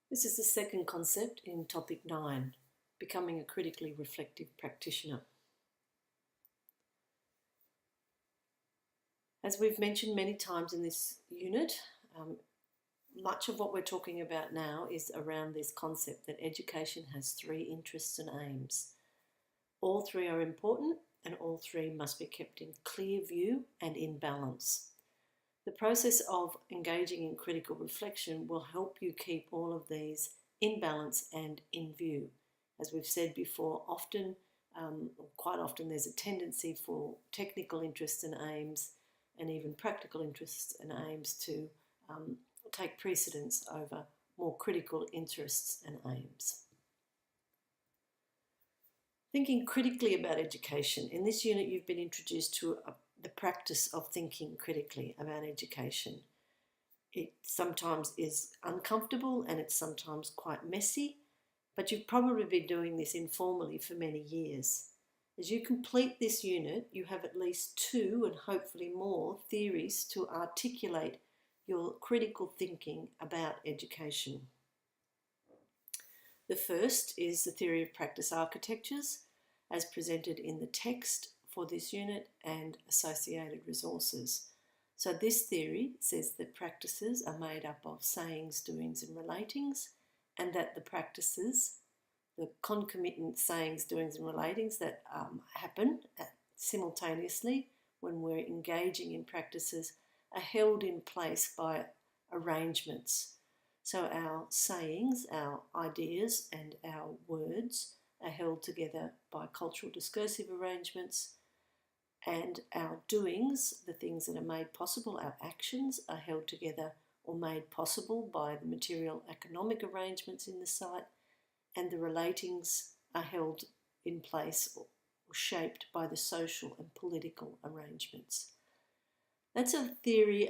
This is the second concept in topic 9, becoming a critically reflective practitioner. As we've mentioned many times in this unit, much of what we're talking about now is around this concept that education has 3 interests and aims. All 3 are important and all 3 must be kept in clear view and in balance. The process of engaging in critical reflection will help you keep all of these in balance and in view. As we've said before, quite often there's a tendency for technical interests and aims and even practical interests and aims to take precedence over more critical interests and aims. Thinking critically about education. In this unit, you've been introduced to the practice of thinking critically about education. It sometimes is uncomfortable and it's sometimes quite messy, but you've probably been doing this informally for many years. As you complete this unit, you have at least 2 and hopefully more theories to articulate your critical thinking about education. The first is the theory of practice architectures, as presented in the text for this unit and associated resources. So this theory says that practices are made up of sayings, doings and relatings, and that the practices, the concomitant sayings, doings and relatings that happen simultaneously when we're engaging in practices are held in place by arrangements. So our sayings, our ideas and our words are held together by cultural discursive arrangements, and our doings, the things that are made possible, our actions, are held together or made possible by the material economic arrangements in the site, and the relatings are held in place or shaped by the social and political arrangements. That's a theory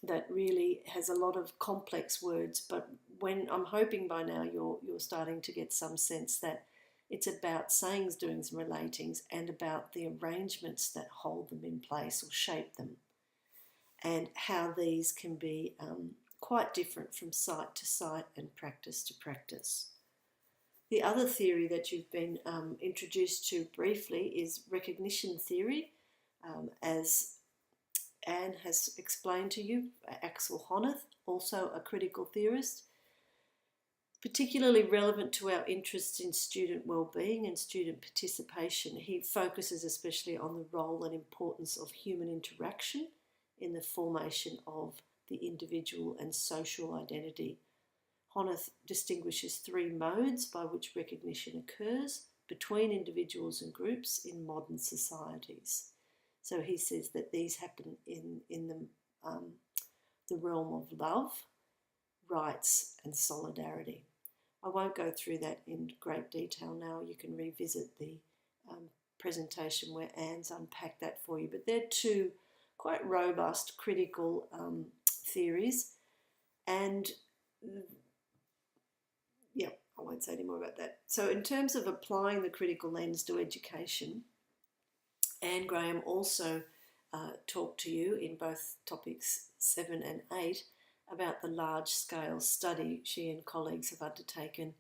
that really has a lot of complex words, but when I'm hoping by now you're starting to get some sense that it's about sayings, doings and relatings and about the arrangements that hold them in place or shape them, and how these can be quite different from site to site and practice to practice. The other theory that you've been introduced to briefly is recognition theory, as Anne has explained to you. Axel Honneth, also a critical theorist, particularly relevant to our interests in student well-being and student participation. He focuses especially on the role and importance of human interaction in the formation of the individual and social identity. Honneth distinguishes 3 modes by which recognition occurs between individuals and groups in modern societies. So he says that these happen in the realm of love, rights and solidarity. I won't go through that in great detail now. You can revisit the presentation where Anne's unpacked that for you. But they're 2 quite robust critical theories. And yeah, I won't say any more about that. So in terms of applying the critical lens to education, Anne Graham also talked to you in both topics 7 and 8 about the large-scale study she and colleagues have undertaken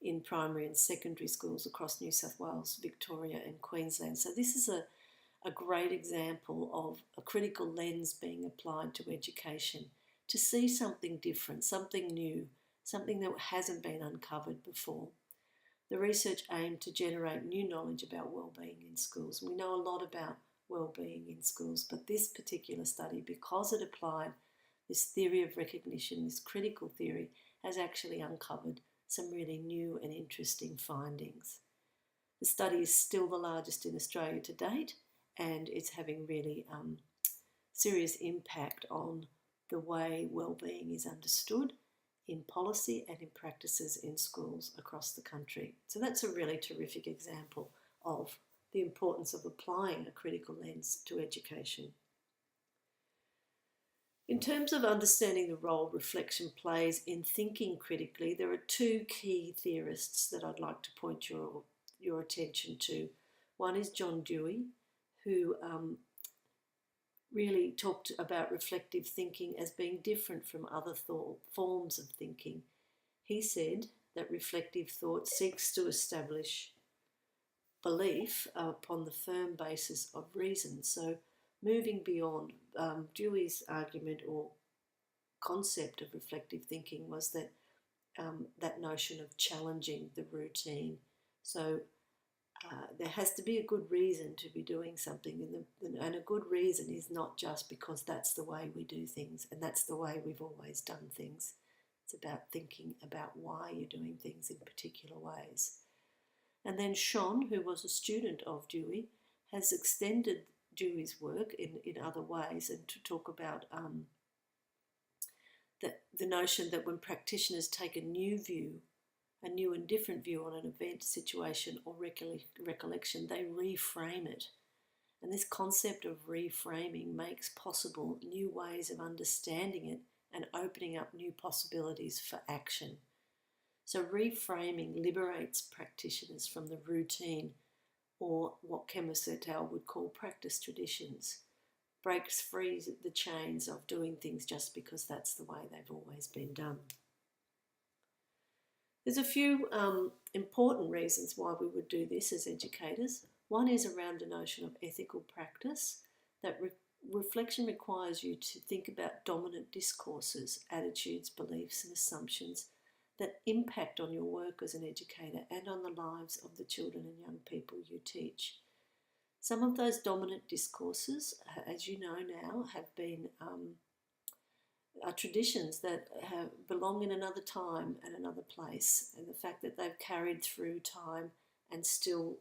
in primary and secondary schools across New South Wales, Victoria and Queensland. So this is a great example of a critical lens being applied to education to see something different, something new, something that hasn't been uncovered before. The research aimed to generate new knowledge about wellbeing in schools. We know a lot about wellbeing in schools, but this particular study, because it applied this theory of recognition, this critical theory, has actually uncovered some really new and interesting findings. The study is still the largest in Australia to date, and it's having really serious impact on the way wellbeing is understood in policy and in practices in schools across the country. So that's a really terrific example of the importance of applying a critical lens to education. In terms of understanding the role reflection plays in thinking critically, there are 2 key theorists that I'd like to point your attention to. One is John Dewey, who really talked about reflective thinking as being different from other forms of thinking. He said that reflective thought seeks to establish belief upon the firm basis of reason. So moving beyond Dewey's argument or concept of reflective thinking was that that notion of challenging the routine. So there has to be a good reason to be doing something, and a good reason is not just because that's the way we do things and that's the way we've always done things. It's about thinking about why you're doing things in particular ways. And then Sean, who was a student of Dewey, has extended Dewey's work in other ways, and to talk about the notion that when practitioners take a new and different view on an event, situation, or recollection, they reframe it. And this concept of reframing makes possible new ways of understanding it and opening up new possibilities for action. So reframing liberates practitioners from the routine, or what chemist et al. Would call practice traditions, breaks free the chains of doing things just because that's the way they've always been done. There's a few important reasons why we would do this as educators. One is around the notion of ethical practice, that reflection requires you to think about dominant discourses, attitudes, beliefs and assumptions that impact on your work as an educator and on the lives of the children and young people you teach. Some of those dominant discourses, as you know now, have been are traditions that belong in another time and another place, and the fact that they've carried through time and still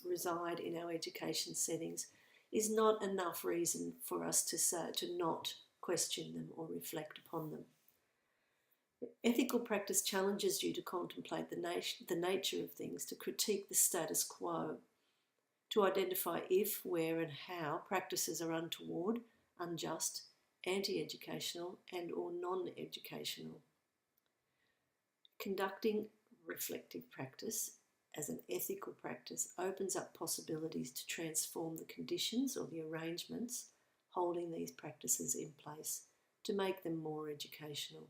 reside in our education settings is not enough reason for us to not question them or reflect upon them. Ethical practice challenges you to contemplate the nature of things, to critique the status quo, to identify if, where and how practices are untoward, unjust, anti-educational and or non-educational. Conducting reflective practice as an ethical practice opens up possibilities to transform the conditions or the arrangements holding these practices in place to make them more educational.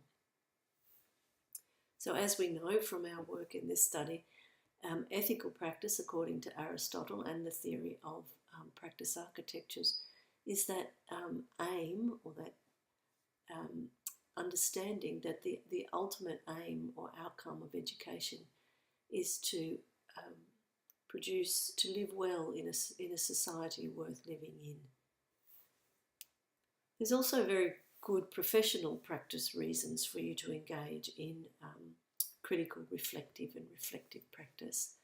So as we know from our work in this study, ethical practice, according to Aristotle and the theory of practice architectures, is that aim or that understanding that the ultimate aim or outcome of education is to live well in a society worth living in. There's also very good professional practice reasons for you to engage in critical, reflective practice.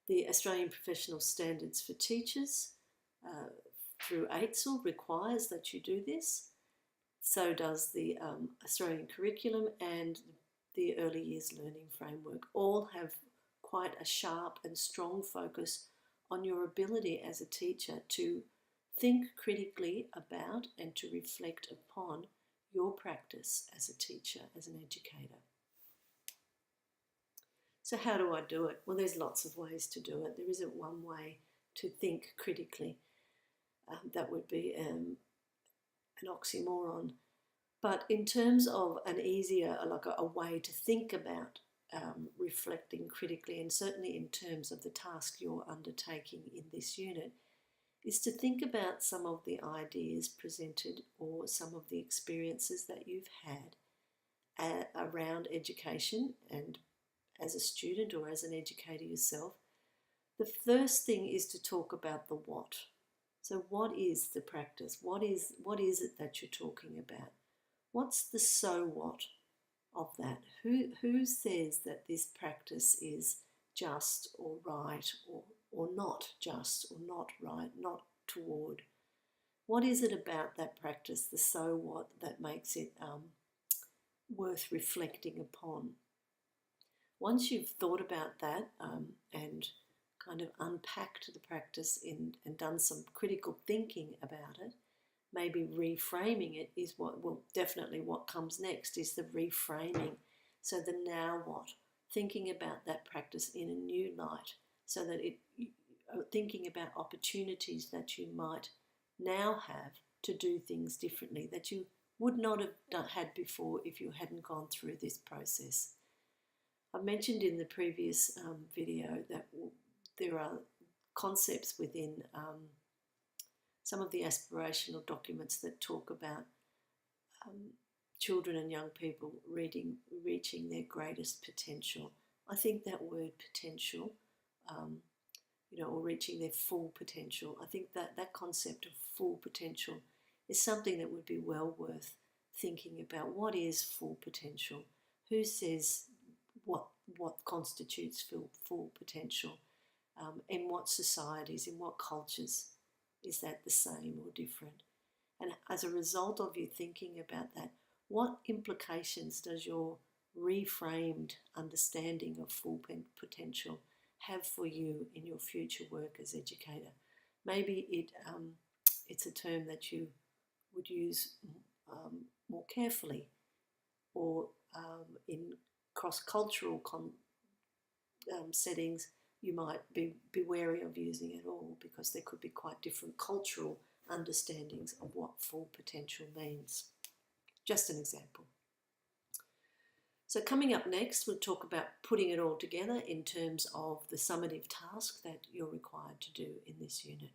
The Australian Professional Standards for Teachers through AITSL requires that you do this. So does the Australian Curriculum and the Early Years Learning Framework. All have quite a sharp and strong focus on your ability as a teacher to think critically about and to reflect upon your practice as a teacher, as an educator. So how do I do it? Well, there's lots of ways to do it. There isn't one way to think critically. That would be an oxymoron. But in terms of an easier, like a way to think about reflecting critically, and certainly in terms of the task you're undertaking in this unit, is to think about some of the ideas presented or some of the experiences that you've had around education and as a student or as an educator yourself. The first thing is to talk about the what. So what is the practice? What is it that you're talking about? What's the so what of that? Who says that this practice is just or right or not just or not right, not toward? What is it about that practice, the so what, that makes it worth reflecting upon? Once you've thought about that and kind of unpacked the practice and done some critical thinking about it, maybe reframing it is definitely what comes next is the reframing. So the now what, thinking about that practice in a new light, so that thinking about opportunities that you might now have to do things differently that you would not have had before if you hadn't gone through this process. I mentioned in the previous video that there are concepts within some of the aspirational documents that talk about children and young people reaching their greatest potential. I think that word potential, or reaching their full potential, I think that concept of full potential is something that would be well worth thinking about. What is full potential? Who says what constitutes full potential? In what societies, in what cultures is that the same or different? And as a result of you thinking about that, what implications does your reframed understanding of full potential have for you in your future work as educator? Maybe it's a term that you would use more carefully, or in cross-cultural settings, you might be wary of using it all, because there could be quite different cultural understandings of what full potential means. Just an example. So coming up next, we'll talk about putting it all together in terms of the summative task that you're required to do in this unit.